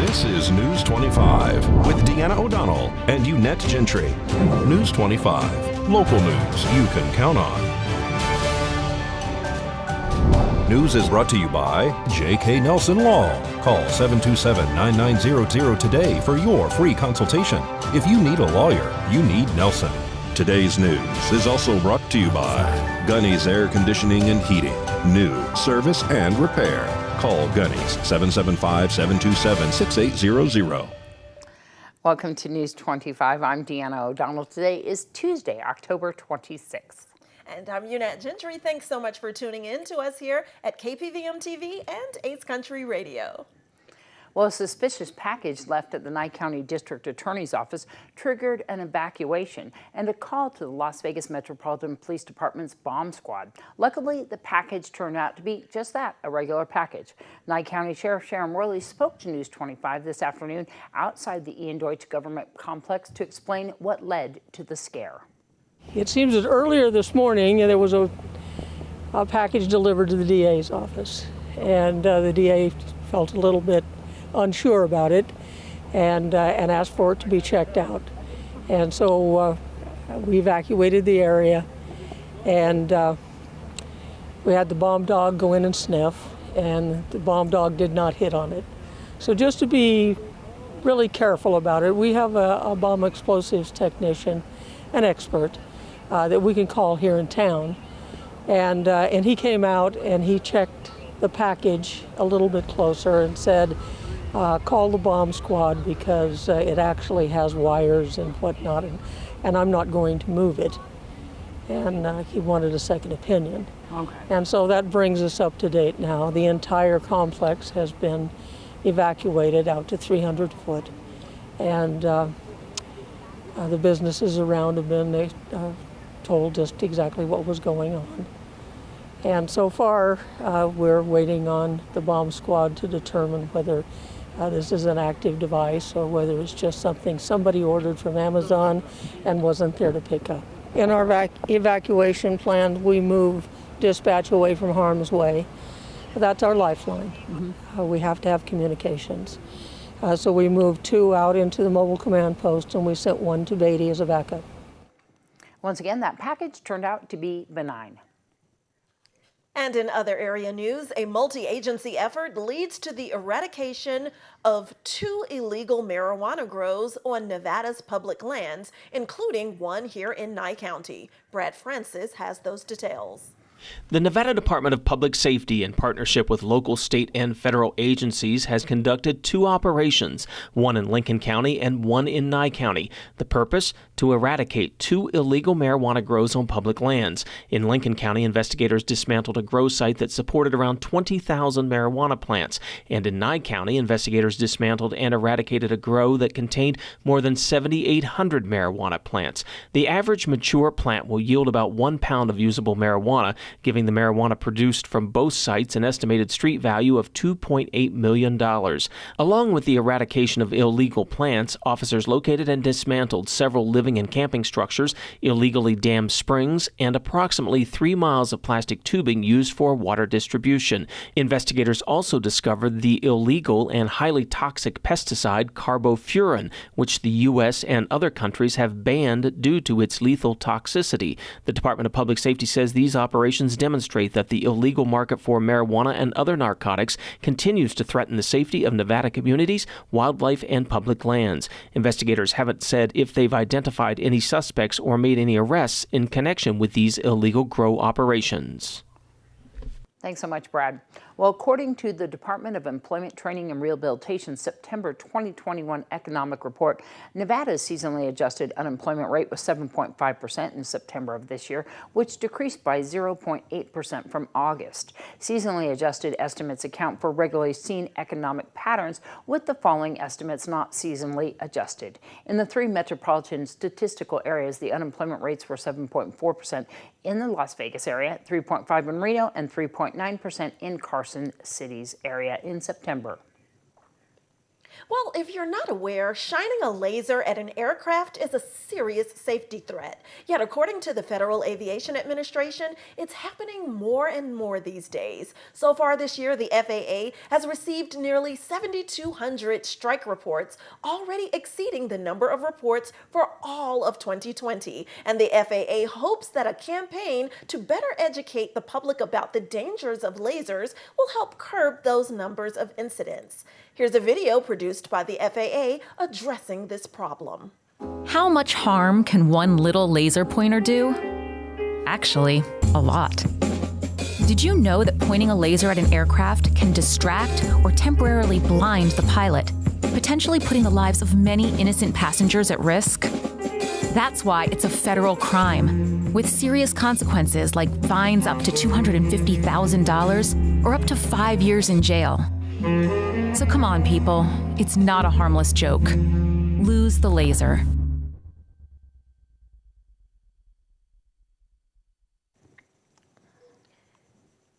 This is News 25 with Deanna O'Donnell and Unette Gentry. News 25, local news you can count on. News is brought to you by J.K. Nelson Law. Call 727-9900 today for your free consultation. If you need a lawyer, you need Nelson. Today's news is also brought to you by Gunny's Air Conditioning and Heating. New service and repair. Call Gunny's 775-727-6800. Welcome to News 25. I'm Deanna O'Donnell. Today is Tuesday, October 26th. And I'm Unette Gentry. Thanks so much for tuning in to us here at KPVM TV and 8th Country Radio. Well, a suspicious package left at the Nye County District Attorney's Office triggered an evacuation and a call to the Las Vegas Metropolitan Police Department's bomb squad. Luckily, the package turned out to be just that, a regular package. Nye County Sheriff Sharon Worley spoke to News 25 this afternoon outside the Ian Deutsch Government Complex to explain what led to the scare. It seems that earlier this morning there was a package delivered to the DA's office, and the DA felt a little bit unsure about it and asked for it to be checked out. And so we evacuated the area, and we had the bomb dog go in and sniff, and the bomb dog did not hit on it. So just to be really careful about it, we have a bomb explosives technician, an expert, that we can call here in town. And he came out and he checked the package a little bit closer and said, call the bomb squad because it actually has wires and whatnot, and I'm not going to move it. And he wanted a second opinion. Okay. And so that brings us up to date now. The entire complex has been evacuated out to 300 foot. And the businesses around have been told just exactly what was going on. And so far, we're waiting on the bomb squad to determine whether this is an active device or whether it's just something somebody ordered from Amazon and wasn't there to pick up. In our evacuation plan, we move dispatch away from harm's way. That's our lifeline. Mm-hmm. We have to have communications. So we moved 2 out into the mobile command post, and we sent 1 to Beatty as a backup. Once again, that package turned out to be benign. And in other area news, a multi-agency effort leads to the eradication of 2 illegal marijuana grows on Nevada's public lands, including one here in Nye County. Brad Francis has those details. The Nevada Department of Public Safety, in partnership with local, state, and federal agencies, has conducted 2 operations, one in Lincoln County and one in Nye County. The purpose? To eradicate 2 illegal marijuana grows on public lands. In Lincoln County, investigators dismantled a grow site that supported around 20,000 marijuana plants. And in Nye County, investigators dismantled and eradicated a grow that contained more than 7,800 marijuana plants. The average mature plant will yield about 1 pound of usable marijuana, giving the marijuana produced from both sites an estimated street value of $2.8 million. Along with the eradication of illegal plants, officers located and dismantled several living and camping structures, illegally dammed springs, and approximately 3 miles of plastic tubing used for water distribution. Investigators also discovered the illegal and highly toxic pesticide carbofuran, which the U.S. and other countries have banned due to its lethal toxicity. The Department of Public Safety says these operations demonstrate that the illegal market for marijuana and other narcotics continues to threaten the safety of Nevada communities, wildlife, and public lands. Investigators haven't said if they've identified any suspects or made any arrests in connection with these illegal grow operations. Thanks so much, Brad. Well, according to the Department of Employment, Training, and Rehabilitation's September 2021 economic report, Nevada's seasonally adjusted unemployment rate was 7.5% in September of this year, which decreased by 0.8% from August. Seasonally adjusted estimates account for regularly seen economic patterns, with the following estimates not seasonally adjusted. In the 3 metropolitan statistical areas, the unemployment rates were 7.4% in the Las Vegas area, 3.5% in Reno, and 3.9% in Carson City's area in September. Well, if you're not aware, shining a laser at an aircraft is a serious safety threat. Yet, according to the Federal Aviation Administration, it's happening more and more these days. So far this year, the FAA has received nearly 7,200 strike reports, already exceeding the number of reports for all of 2020. And the FAA hopes that a campaign to better educate the public about the dangers of lasers will help curb those numbers of incidents. Here's a video produced by the FAA addressing this problem. How much harm can one little laser pointer do? Actually, a lot. Did you know that pointing a laser at an aircraft can distract or temporarily blind the pilot, potentially putting the lives of many innocent passengers at risk? That's why it's a federal crime, with serious consequences like fines up to $250,000 or up to 5 years in jail. So come on, people, it's not a harmless joke. Lose the laser.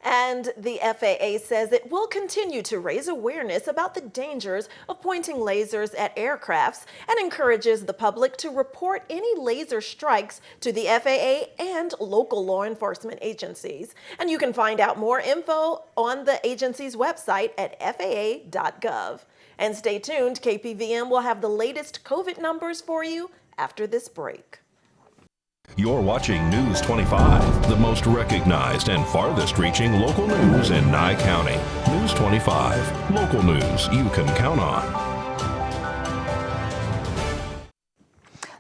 And the FAA says it will continue to raise awareness about the dangers of pointing lasers at aircrafts and encourages the public to report any laser strikes to the FAA and local law enforcement agencies. And you can find out more info on the agency's website at faa.gov. And stay tuned, KPVM will have the latest COVID numbers for you after this break. You're watching News 25, the most recognized and farthest-reaching local news in Nye County. News 25, local news you can count on.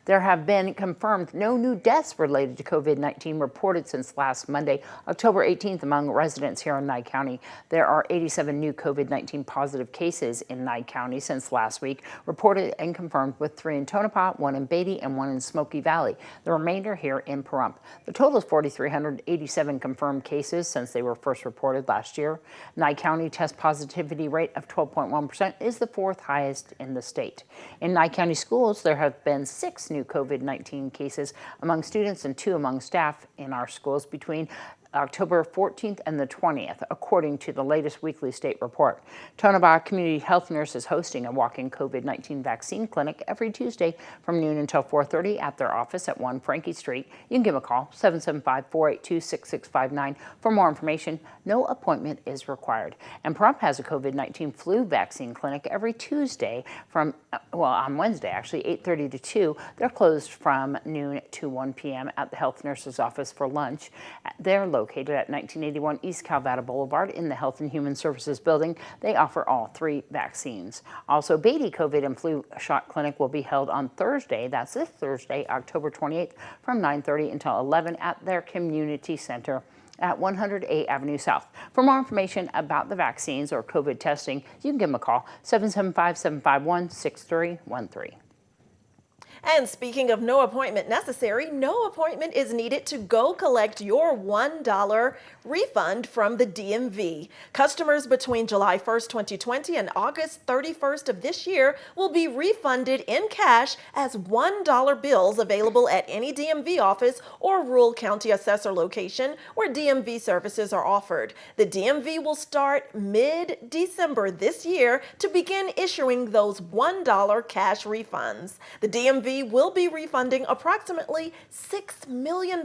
There have been confirmed no new deaths related to COVID-19 reported since last Monday, October 18th, among residents here in Nye County. There are 87 new COVID-19 positive cases in Nye County since last week, reported and confirmed, with 3 in Tonopah, 1 in Beatty, and 1 in Smoky Valley. The remainder here in Pahrump. The total is 4,387 confirmed cases since they were first reported last year. Nye County test positivity rate of 12.1% is the 4th highest in the state. In Nye County schools, there have been 6 new COVID-19 cases among students and 2 among staff in our schools between October 14th and the 20th, according to the latest weekly state report. Tonopah Community Health Nurse is hosting a walk-in COVID-19 vaccine clinic every Tuesday from noon until 4:30 at their office at 1 Frankie Street. You can give them a call, 775-482-6659. For more information, no appointment is required. And Pahrump has a COVID-19 flu vaccine clinic every Tuesday from, on Wednesday, actually, 8:30 to 2. They're closed from noon to 1 p.m. at the health nurse's office for lunch. They're located at 1981 East Calvada Boulevard in the Health and Human Services Building. They offer all 3 vaccines. Also, Beatty COVID and Flu Shot Clinic will be held on Thursday. That's this Thursday, October 28th, from 9:30 until 11 at their community center at 108 Avenue South. For more information about the vaccines or COVID testing, you can give them a call, 775-751-6313. And speaking of no appointment necessary, no appointment is needed to go collect your $1 refund from the DMV. Customers between July 1st, 2020 and August 31st of this year will be refunded in cash as $1 bills available at any DMV office or rural county assessor location where DMV services are offered. The DMV will start mid-December this year to begin issuing those $1 cash refunds. The DMV will be refunding approximately $6 million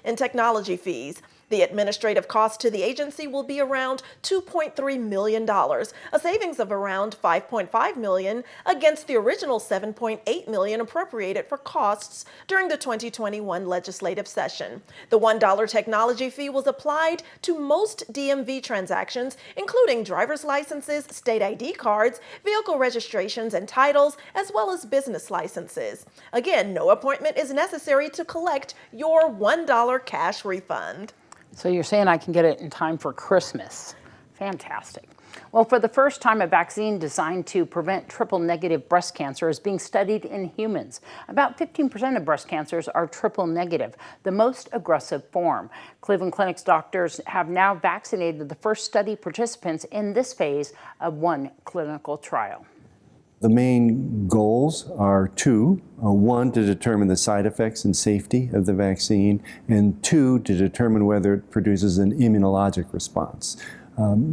in technology fees. The administrative cost to the agency will be around $2.3 million, a savings of around $5.5 million against the original $7.8 million appropriated for costs during the 2021 legislative session. The $1 technology fee was applied to most DMV transactions, including driver's licenses, state ID cards, vehicle registrations and titles, as well as business licenses. Again, no appointment is necessary to collect your $1 cash refund. So you're saying I can get it in time for Christmas. Fantastic. Well, for the first time, a vaccine designed to prevent triple-negative breast cancer is being studied in humans. About 15% of breast cancers are triple-negative, the most aggressive form. Cleveland Clinic's doctors have now vaccinated the first study participants in this phase of one clinical trial. The main goals are 2. 1, to determine the side effects and safety of the vaccine, and 2, to determine whether it produces an immunologic response.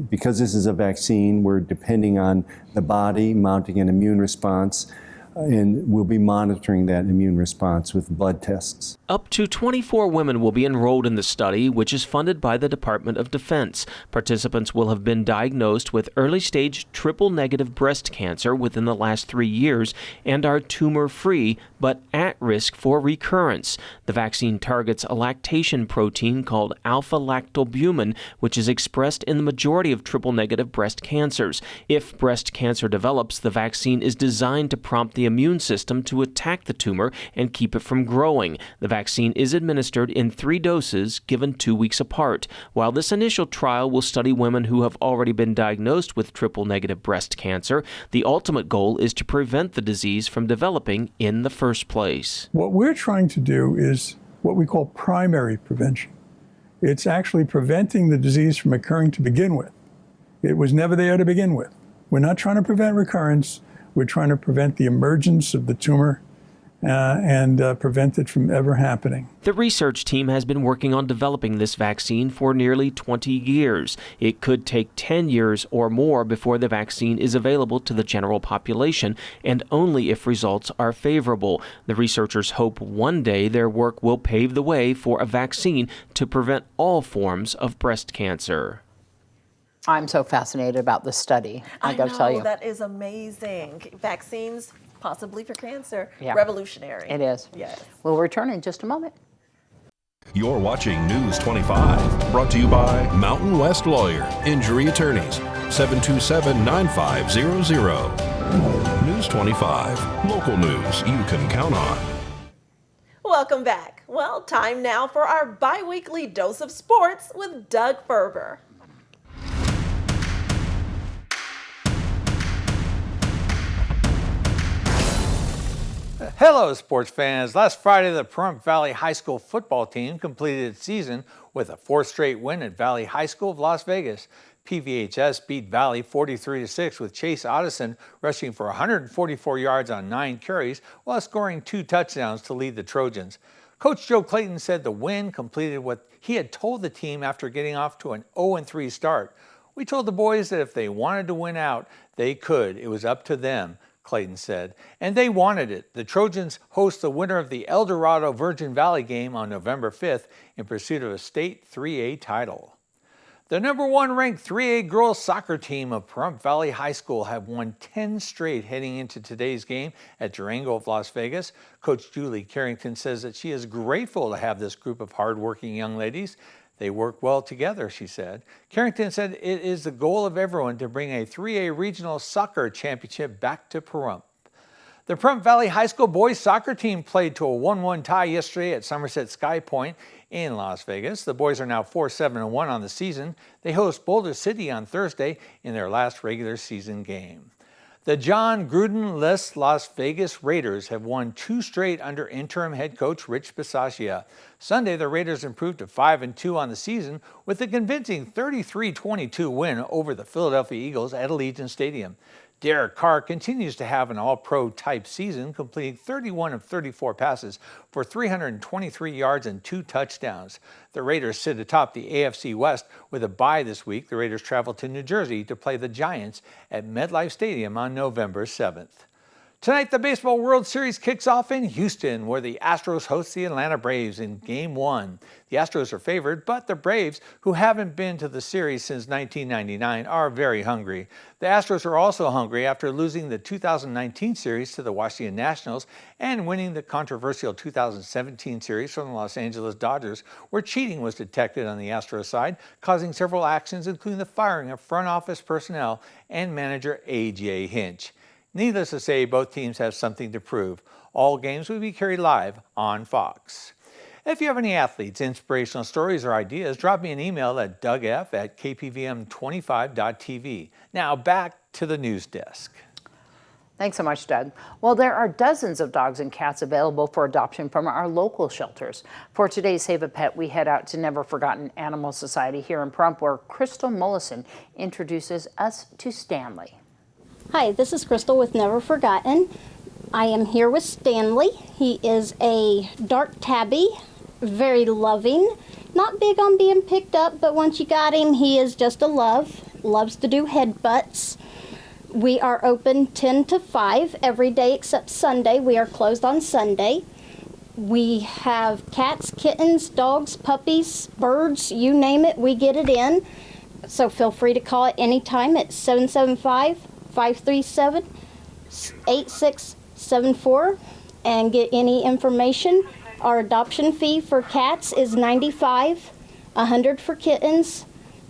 Because this is a vaccine, we're depending on the body mounting an immune response, and we'll be monitoring that immune response with blood tests. Up to 24 women will be enrolled in the study, which is funded by the Department of Defense. Participants will have been diagnosed with early-stage triple-negative breast cancer within the last 3 years and are tumor-free, but at risk for recurrence. The vaccine targets a lactation protein called alpha-lactalbumin, which is expressed in the majority of triple-negative breast cancers. If breast cancer develops, the vaccine is designed to prompt the immune system to attack the tumor and keep it from growing. The vaccine is administered in 3 doses given 2 weeks apart. While this initial trial will study women who have already been diagnosed with triple-negative breast cancer, the ultimate goal is to prevent the disease from developing in the first place. What we're trying to do is what we call primary prevention. It's actually preventing the disease from occurring to begin with. It was never there to begin with. We're not trying to prevent recurrence. We're trying to prevent the emergence of the tumor and prevent it from ever happening. The research team has been working on developing this vaccine for nearly 20 years. It could take 10 years or more before the vaccine is available to the general population, and only if results are favorable. The researchers hope one day their work will pave the way for a vaccine to prevent all forms of breast cancer. I'm so fascinated about this study. I got to tell you. That is amazing. Vaccines, possibly for cancer. Yeah. Revolutionary. It is. Yes. We'll return in just a moment. You're watching News 25, brought to you by Mountain West Lawyer, Injury Attorneys, 727-9500. News 25, local news you can count on. Welcome back. Well, time now for our bi-weekly dose of sports with Doug Ferber. Hello, sports fans. Last Friday, the Pahrump Valley High School football team completed its season with a 4th straight win at Valley High School of Las Vegas. PVHS beat Valley 43-6 with Chase Otteson rushing for 144 yards on 9 carries while scoring 2 touchdowns to lead the Trojans. Coach Joe Clayton said the win completed what he had told the team after getting off to an 0-3 start. "We told the boys that if they wanted to win out, they could. It was up to them," Clayton said, and they wanted it. The Trojans host the winner of the El Dorado Virgin Valley game on November 5th in pursuit of a state 3A title. The number 1 ranked 3A girls soccer team of Pahrump Valley High School have won 10 straight heading into today's game at Durango of Las Vegas. Coach Julie Carrington says that she is grateful to have this group of hardworking young ladies. They work well together, she said. Carrington said it is the goal of everyone to bring a 3A regional soccer championship back to Pahrump. The Pahrump Valley High School boys soccer team played to a 1-1 tie yesterday at Somerset Sky Point in Las Vegas. The boys are now 4-7-1 on the season. They host Boulder City on Thursday in their last regular season game. The John Gruden-less Las Vegas Raiders have won 2 straight under interim head coach Rich Bisaccia. Sunday, the Raiders improved to 5-2 on the season with a convincing 33-22 win over the Philadelphia Eagles at Allegiant Stadium. Derek Carr continues to have an all-pro type season, completing 31 of 34 passes for 323 yards and 2 touchdowns. The Raiders sit atop the AFC West with a bye this week. The Raiders travel to New Jersey to play the Giants at MetLife Stadium on November 7th. Tonight, the Baseball World Series kicks off in Houston, where the Astros host the Atlanta Braves in Game 1. The Astros are favored, but the Braves, who haven't been to the series since 1999, are very hungry. The Astros are also hungry after losing the 2019 series to the Washington Nationals and winning the controversial 2017 series from the Los Angeles Dodgers, where cheating was detected on the Astros side, causing several actions, including the firing of front office personnel and manager A.J. Hinch. Needless to say, both teams have something to prove. All games will be carried live on Fox. If you have any athletes, inspirational stories, or ideas, drop me an email at dougf@kpvm25.tv. Now back to the news desk. Thanks so much, Doug. Well, there are dozens of dogs and cats available for adoption from our local shelters. For today's Save a Pet, we head out to Never Forgotten Animal Society here in Pahrump, where Crystal Mullison introduces us to Stanley. Hi, this is Crystal with Never Forgotten. I am here with Stanley. He is a dark tabby, very loving, Not big on being picked up, but once you got him, he is just a loves to do headbutts. We are open 10 to 5 every day except Sunday. We are closed on Sunday. We have cats, kittens, dogs, puppies, birds, you name it, we get it in. So feel free to call at any time at 775-537-8674 and get any information. Our adoption fee for cats is $95, $100 for kittens,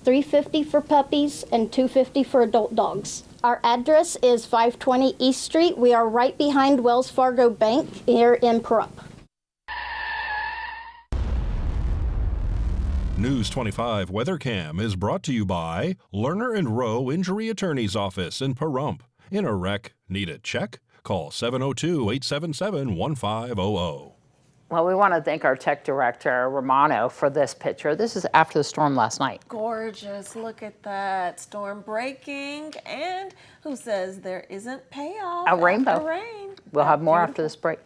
$350 for puppies, and $250 for adult dogs. Our address is 520 East Street. We are right behind Wells Fargo Bank here in Pahrump. News 25 WeatherCam is brought to you by Lerner and Rowe Injury Attorney's Office in Pahrump. In a wreck, need a check? Call 702-877-1500. Well, we want to thank our tech director, Romano, for this picture. This is after the storm last night. Gorgeous. Look at that. Storm breaking. And who says there isn't payoff? A rainbow. Rain. We'll have more after this break.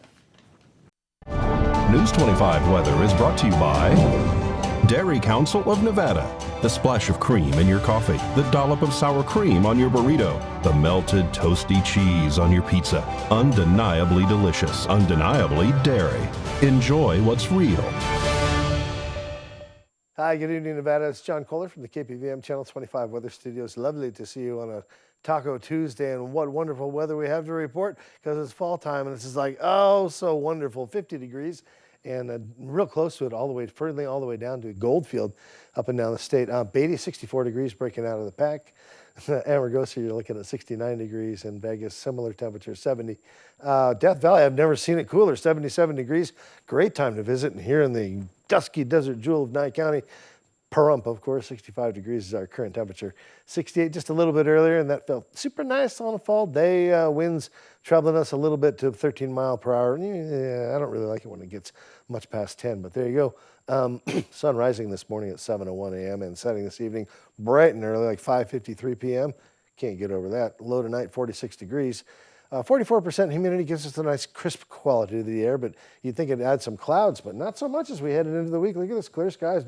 News 25 weather is brought to you by Dairy Council of Nevada. The splash of cream in your coffee, the dollop of sour cream on your burrito, the melted toasty cheese on your pizza. Undeniably delicious, undeniably dairy. Enjoy what's real. Hi, good evening, Nevada. It's John Kohler from the KPVM Channel 25 Weather Studios. Lovely to see you on a Taco Tuesday, and what wonderful weather we have to report because it's fall time and it's just like, oh, so wonderful. 50 degrees and real close to it all the way, further all the way down to Goldfield up and down the state. Beatty, 64 degrees breaking out of the pack. Amargosa, you're looking at 69 degrees, and Vegas, similar temperature, 70. Death Valley, I've never seen it cooler, 77 degrees. Great time to visit, and here in the dusky desert jewel of Nye County, Pahrump, of course, 65 degrees is our current temperature. 68 just a little bit earlier, and that felt super nice on a fall day. Winds troubling us a little bit to 13 mile per hour. Yeah, I don't really like it when it gets much past 10, but there you go. Sun rising this morning at 7:01 a.m. and setting this evening bright and early, like 5:53 p.m. Can't get over that. Low tonight, 46 degrees. 44% humidity gives us a nice crisp quality to the air, but you'd think it'd add some clouds, but not so much as we headed into the week. Look at this, clear skies.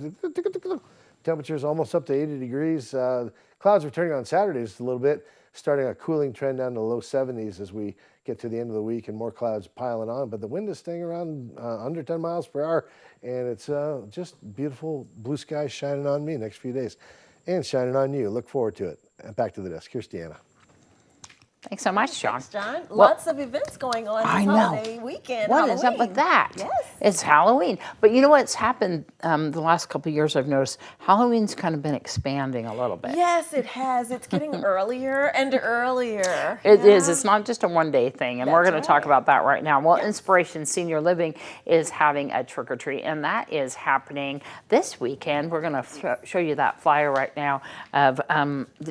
Temperatures almost up to 80 degrees. Clouds returning on Saturday just a little bit, starting a cooling trend down to low 70s as we get to the end of the week and more clouds piling on. But the wind is staying around under 10 miles per hour, and it's just beautiful blue skies shining on me next few days and shining on you. Look forward to it. Back to the desk. Here's Deanna. Thanks so much, John. Thanks, John. Lots of events going on this holiday weekend. What is up with that? Yes. It's Halloween. But you know what's happened the last couple of years, I've noticed Halloween's kind of been expanding a little bit. Yes, it has. It's getting earlier and earlier. It is. It's not just a one-day thing, and we're going to talk about that right now. Well, Inspiration Senior Living is having a trick-or-treat, and that is happening this weekend. We're going to show you that flyer right now of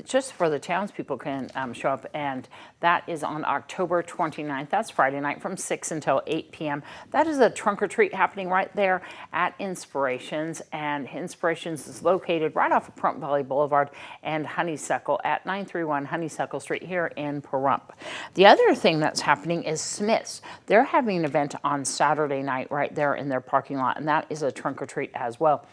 just for the townspeople can show up, and that is on October 29th. That's Friday night from 6 until 8 p.m. That is a trunk or treat happening right there at Inspirations. And Inspirations is located right off of Pahrump Valley Boulevard and Honeysuckle at 931 Honeysuckle Street here in Pahrump. The other thing that's happening is Smith's. They're having an event on Saturday night right there in their parking lot, and that is a trunk or treat as well.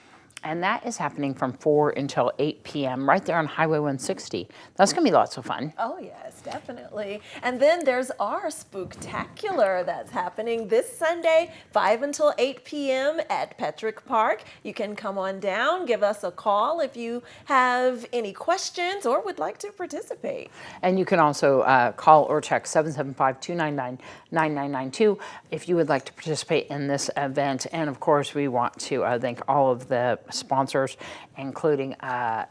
And that is happening from 4 until 8 p.m. right there on Highway 160. That's going to be lots of fun. Oh, yes, definitely. And then there's our Spooktacular that's happening this Sunday, 5 until 8 p.m. at Petrick Park. You can come on down, give us a call if you have any questions or would like to participate. And you can also call or text 775-299-9992 if you would like to participate in this event. And, of course, we want to thank all of the sponsors, including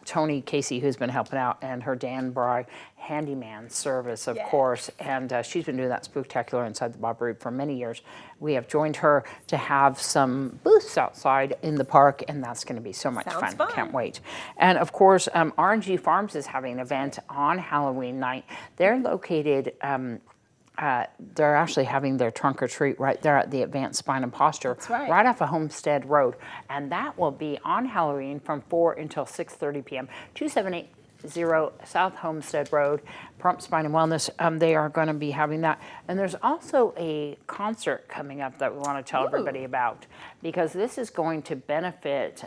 Tony Casey, who's been helping out, and her Dan Bry handyman service, of course. And she's been doing that Spooktacular inside the Bob Reed for many years. We have joined her to have some booths outside in the park, and that's going to be so much fun. Can't wait. And, of course, RNG Farms is having an event on Halloween night. They're located they're actually having their trunk or treat right there at the Advanced Spine and Posture, right off of Homestead Road. And that will be on Halloween from 4 until 6:30 p.m. 278 South Homestead Road, Pahrump Spine and Wellness. They are going to be having that. And there's also a concert coming up that we want to tell everybody about, because this is going to benefit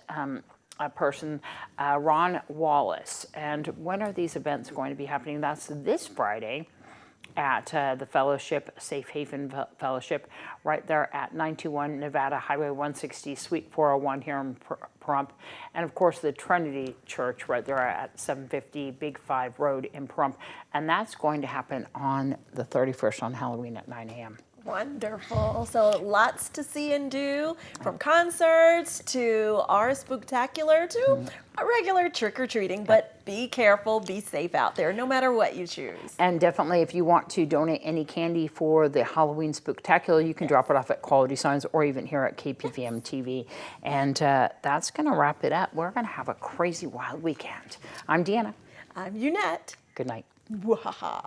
a person, Ron Wallace. And when are these events going to be happening? That's this Friday at the Fellowship, Safe Haven Fellowship, right there at 921 Nevada Highway 160, Suite 401 here in Pahrump. And of course the Trinity Church right there at 750 Big 5 Road in Pahrump. And that's going to happen on the 31st on Halloween at 9 a.m. Wonderful. So lots to see and do, from concerts to our spooktacular to a regular trick-or-treating. But be careful, be safe out there, no matter what you choose. And definitely, if you want to donate any candy for the Halloween spooktacular, you can drop it off at Quality Signs or even here at KPVM TV. And that's going to wrap it up. We're going to have a crazy wild weekend. I'm Deanna. I'm Unette. Good night. Wahaha.